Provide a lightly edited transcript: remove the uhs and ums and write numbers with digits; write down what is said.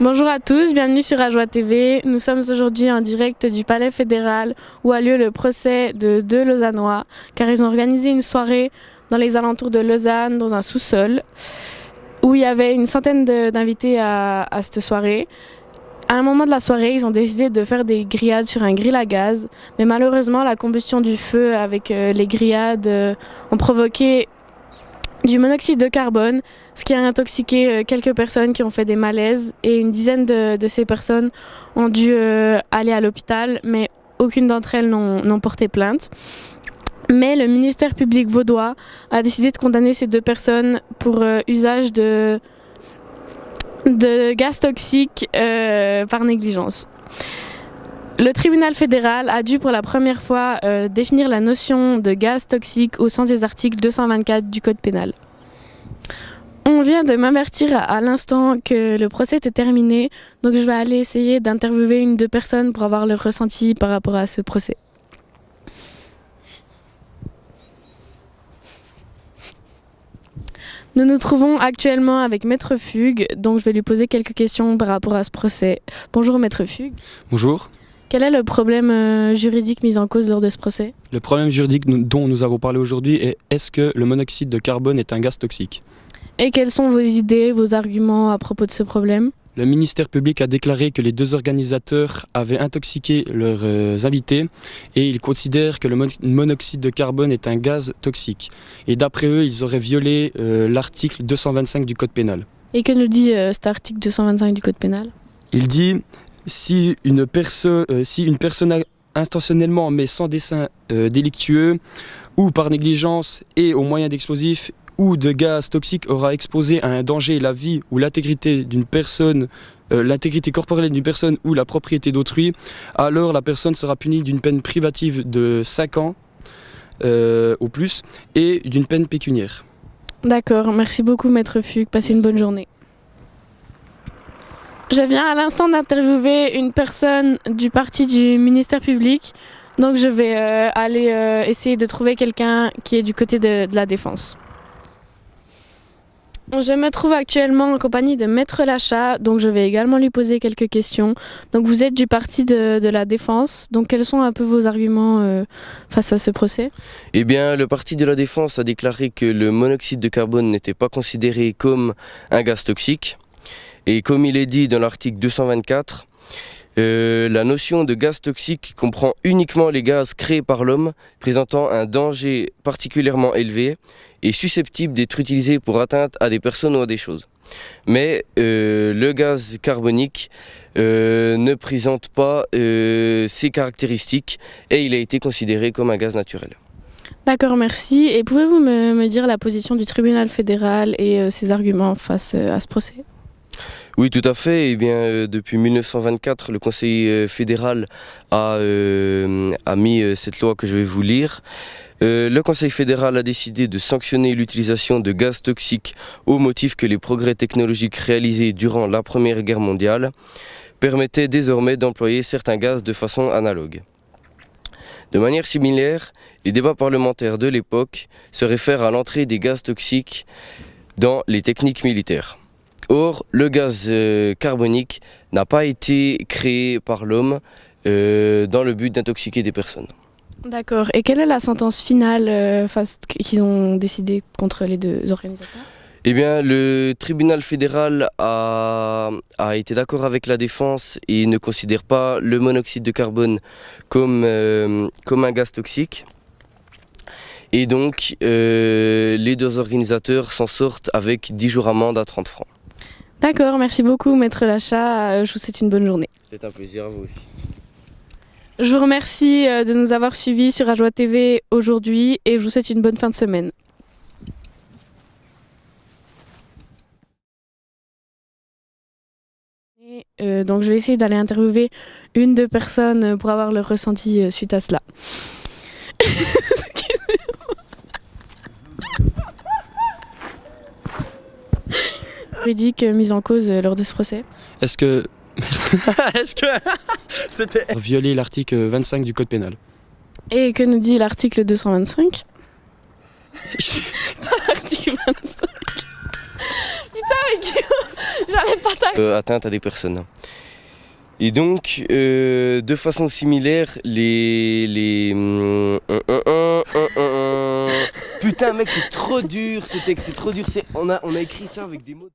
Bonjour à tous, bienvenue sur Ajoie TV. Nous sommes aujourd'hui en direct du Palais fédéral où a lieu le procès de deux Lausannois car ils ont organisé une soirée dans les alentours de Lausanne, dans un sous-sol, où il y avait une centaine d'invités à cette soirée. À un moment de la soirée, ils ont décidé de faire des grillades sur un grill à gaz, mais malheureusement la combustion du feu avec les grillades ont provoqué du monoxyde de carbone, ce qui a intoxiqué quelques personnes qui ont fait des malaises et une dizaine de ces personnes ont dû aller à l'hôpital, mais aucune d'entre elles n'ont porté plainte. Mais le ministère public vaudois a décidé de condamner ces deux personnes pour usage de gaz toxiques par négligence. Le tribunal fédéral a dû pour la première fois définir la notion de gaz toxique au sens des articles 224 du Code pénal. On vient de m'avertir à l'instant que le procès était terminé, donc je vais aller essayer d'interviewer une ou deux personnes pour avoir leur ressenti par rapport à ce procès. Nous nous trouvons actuellement avec Maître Fugue, donc je vais lui poser quelques questions par rapport à ce procès. Bonjour Maître Fugue. Bonjour. Quel est le problème juridique mis en cause lors de ce procès? Le problème juridique dont nous avons parlé aujourd'hui est: est-ce que le monoxyde de carbone est un gaz toxique? Et quelles sont vos idées, vos arguments à propos de ce problème? Le ministère public a déclaré que les deux organisateurs avaient intoxiqué leurs invités et ils considèrent que le monoxyde de carbone est un gaz toxique. Et d'après eux, ils auraient violé l'article 225 du Code pénal. Et que nous dit cet article 225 du Code pénal? Il dit: si une personne intentionnellement mais sans dessein délictueux ou par négligence et au moyen d'explosifs ou de gaz toxiques aura exposé à un danger la vie ou l'intégrité d'une personne, l'intégrité corporelle d'une personne ou la propriété d'autrui, alors la personne sera punie d'une peine privative de 5 ans au plus et d'une peine pécuniaire. D'accord, merci beaucoup Maître Fugue, passez une bonne journée. Je viens à l'instant d'interviewer une personne du parti du ministère public, donc je vais aller essayer de trouver quelqu'un qui est du côté de la défense. Je me trouve actuellement en compagnie de Maître Lachat, donc je vais également lui poser quelques questions. Donc vous êtes du parti de la défense, donc quels sont un peu vos arguments face à ce procès? Eh bien, le parti de la défense a déclaré que le monoxyde de carbone n'était pas considéré comme un gaz toxique. Et comme il est dit dans l'article 224, la notion de gaz toxique comprend uniquement les gaz créés par l'homme, présentant un danger particulièrement élevé et susceptible d'être utilisé pour atteinte à des personnes ou à des choses. Mais le gaz carbonique ne présente pas ces caractéristiques et il a été considéré comme un gaz naturel. D'accord, merci. Et pouvez-vous me dire la position du tribunal fédéral et ses arguments face à ce procès? Oui, tout à fait. Eh bien, depuis 1924, le Conseil fédéral a mis cette loi que je vais vous lire. Le Conseil fédéral a décidé de sanctionner l'utilisation de gaz toxiques au motif que les progrès technologiques réalisés durant la Première Guerre mondiale permettaient désormais d'employer certains gaz de façon analogue. De manière similaire, les débats parlementaires de l'époque se réfèrent à l'entrée des gaz toxiques dans les techniques militaires. Or, le gaz carbonique n'a pas été créé par l'homme dans le but d'intoxiquer des personnes. D'accord. Et quelle est la sentence finale qu'ils ont décidé contre les deux organisateurs? Eh bien, le tribunal fédéral a été d'accord avec la défense et ne considère pas le monoxyde de carbone comme un gaz toxique. Et donc, les deux organisateurs s'en sortent avec 10 jours amende à 30 francs. D'accord, merci beaucoup Maître Lachat, je vous souhaite une bonne journée. C'est un plaisir à vous aussi. Je vous remercie de nous avoir suivis sur Ajoie TV aujourd'hui et je vous souhaite une bonne fin de semaine. Donc je vais essayer d'aller interviewer une, deux personnes pour avoir leur ressenti suite à cela. Juridique mise en cause lors de ce procès. Est-ce que c'était violer l'article 25 du Code pénal? Et que nous dit l'article 225? Pas l'article 25. Putain, mais j'arrête pas atteinte à des personnes. Et donc, de façon similaire, Putain mec, c'est trop dur ce texte, c'est trop dur. On a écrit ça avec des mots...